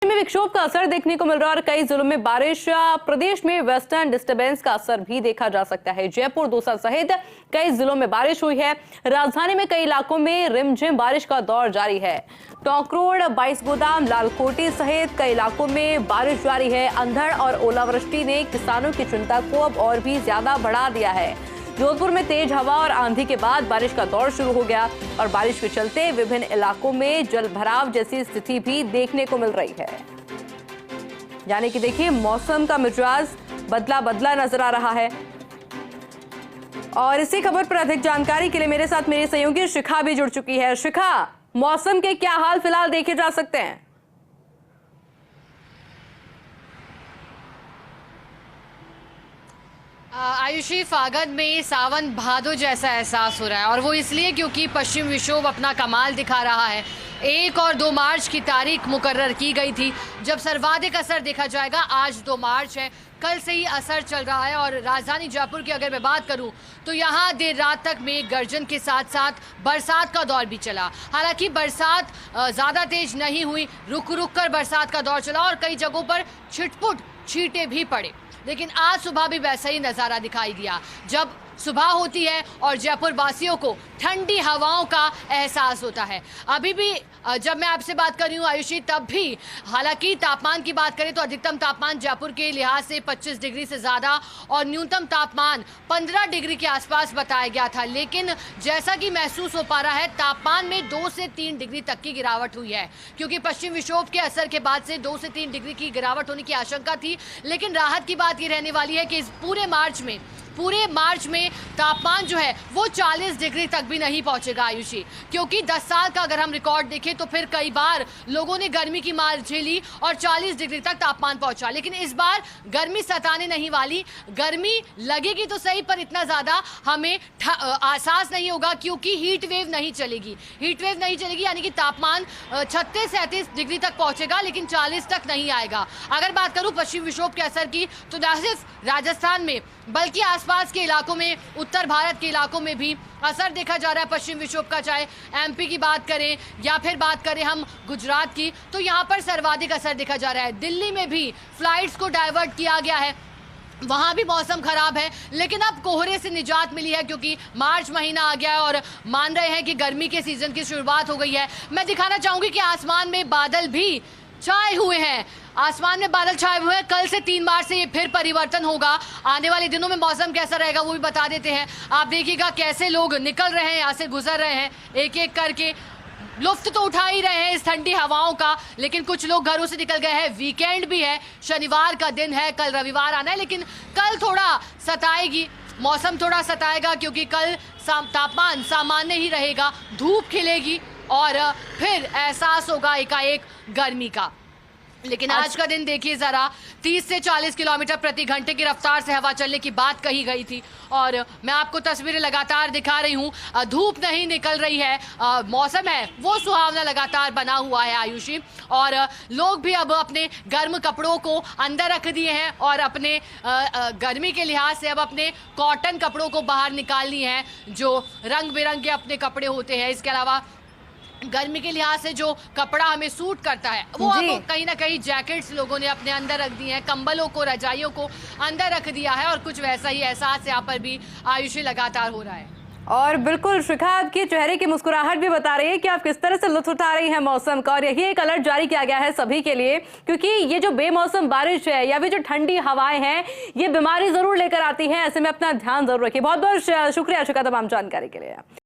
में विक्षोभ का असर देखने को मिल रहा है और कई जिलों में बारिश। प्रदेश में वेस्टर्न डिस्टर्बेंस का असर भी देखा जा सकता है। जयपुर, दौसा सहित कई जिलों में बारिश हुई है। राजधानी में कई इलाकों में रिमझिम बारिश का दौर जारी है। टोंक रोड, बाईसगोदाम, लालकोटी सहित कई इलाकों में बारिश जारी है। अंधड़ और ओलावृष्टि ने किसानों की चिंता को अब और भी ज्यादा बढ़ा दिया है। जोधपुर में तेज हवा और आंधी के बाद बारिश का दौर शुरू हो गया और बारिश के चलते विभिन्न इलाकों में जलभराव जैसी स्थिति भी देखने को मिल रही है। यानी कि देखिए, मौसम का मिजाज बदला बदला नजर आ रहा है। और इसी खबर पर अधिक जानकारी के लिए मेरे साथ मेरी सहयोगी शिखा भी जुड़ चुकी है। शिखा, मौसम के क्या हाल फिलहाल देखे जा सकते हैं? आयुषी, फागद में सावन भादो जैसा एहसास हो रहा है और वो इसलिए क्योंकि पश्चिम विक्षोभ अपना कमाल दिखा रहा है। 1 और 2 मार्च की तारीख मुकर्रर की गई थी जब सर्वाधिक असर देखा जाएगा। आज 2 मार्च है, कल से ही असर चल रहा है और राजधानी जयपुर की अगर मैं बात करूं तो यहाँ देर रात तक मेघ गर्जन के साथ साथ बरसात का दौर भी चला। हालांकि बरसात ज़्यादा तेज नहीं हुई, रुक रुक कर बरसात का दौर चला और कई जगहों पर छिटपुट छींटे भी पड़े। लेकिन आज सुबह भी वैसा ही नज़ारा दिखाई दिया जब सुबह होती है और जयपुर वासियों को ठंडी हवाओं का एहसास होता है। अभी भी जब मैं आपसे बात कर रही हूँ आयुषी, तब भी हालांकि तापमान की बात करें तो अधिकतम तापमान जयपुर के लिहाज से 25 डिग्री से ज़्यादा और न्यूनतम तापमान 15 डिग्री के आसपास बताया गया था। लेकिन जैसा कि महसूस हो पा रहा है, तापमान में 2 से 3 डिग्री तक की गिरावट हुई है क्योंकि पश्चिम विक्षोभ के असर के बाद से 2 से 3 डिग्री की गिरावट होने की आशंका थी। लेकिन राहत की बात ये रहने वाली है कि इस पूरे मार्च में तापमान जो है वो 40 डिग्री तक भी नहीं पहुंचेगा आयुषी, क्योंकि 10 साल का अगर हम रिकॉर्ड देखें तो फिर कई बार लोगों ने गर्मी की मार झेली और 40 डिग्री तक तापमान पहुंचा। लेकिन इस बार गर्मी सताने नहीं वाली। गर्मी लगेगी तो सही, पर इतना ज़्यादा हमें एहसास नहीं होगा क्योंकि हीट वेव नहीं चलेगी। यानी कि तापमान 36-37 डिग्री तक पहुंचेगा लेकिन 40 तक नहीं आएगा। अगर बात करूं पश्चिम विक्षोभ के असर की तो न सिर्फ राजस्थान में बल्कि आसपास के इलाकों में, उत्तर भारत के इलाकों में भी असर देखा जा रहा है पश्चिम विक्षोभ का। चाहे एमपी की बात करें या फिर बात करें हम गुजरात की, तो यहाँ पर सर्वाधिक असर देखा जा रहा है। दिल्ली में भी फ्लाइट्स को डाइवर्ट किया गया है, वहाँ भी मौसम खराब है। लेकिन अब कोहरे से निजात मिली है क्योंकि मार्च महीना आ गया है और मान रहे हैं कि गर्मी के सीजन की शुरुआत हो गई है। मैं दिखाना चाहूँगी कि आसमान में बादल भी छाए हुए हैं। कल से 3 मार्च से ये फिर परिवर्तन होगा। आने वाले दिनों में मौसम कैसा रहेगा वो भी बता देते हैं। आप देखिएगा कैसे लोग निकल रहे हैं, यहाँ से गुजर रहे हैं, एक एक करके लुफ्त तो उठा ही रहे हैं इस ठंडी हवाओं का। लेकिन कुछ लोग घरों से निकल गए हैं। वीकेंड भी है, शनिवार का दिन है, कल रविवार आना है। लेकिन कल थोड़ा सताएगी, मौसम थोड़ा सताएगा क्योंकि कल तापमान सामान्य ही रहेगा, धूप खिलेगी और फिर एहसास होगा एकाएक गर्मी का। लेकिन आज का दिन देखिए जरा, 30 से 40 किलोमीटर प्रति घंटे की रफ्तार से हवा चलने की बात कही गई थी और मैं आपको तस्वीरें लगातार दिखा रही हूँ। धूप नहीं निकल रही है, मौसम है वो सुहावना लगातार बना हुआ है आयुषी। और लोग भी अब अपने गर्म कपड़ों को अंदर रख दिए हैं और अपने गर्मी के लिहाज से अब अपने कॉटन कपड़ों को बाहर निकाल लिए हैं, जो रंग बिरंगे अपने कपड़े होते हैं। इसके अलावा गर्मी के लिहाज से जो कपड़ा हमें सूट करता है वो अब कहीं ना कहीं जैकेट्स लोगों ने अपने अंदर रख दी हैं, कंबलों को, रजाइयों को अंदर रख दिया है और कुछ वैसा ही एहसास यहाँ पर भी आयुषी लगातार हो रहा है। और बिल्कुल शिखा, आपके चेहरे की मुस्कुराहट भी बता रही है कि आप किस तरह से लुत्फ उठा रही हैं मौसम का। और यही एक अलर्ट जारी किया गया है सभी के लिए क्योंकि ये जो बेमौसम बारिश है या फिर जो ठंडी हवाएं हैं ये बीमारी जरूर लेकर आती हैं। ऐसे में अपना ध्यान जरूर रखिए। बहुत बहुत शुक्रिया शिखा तमाम जानकारी के लिए।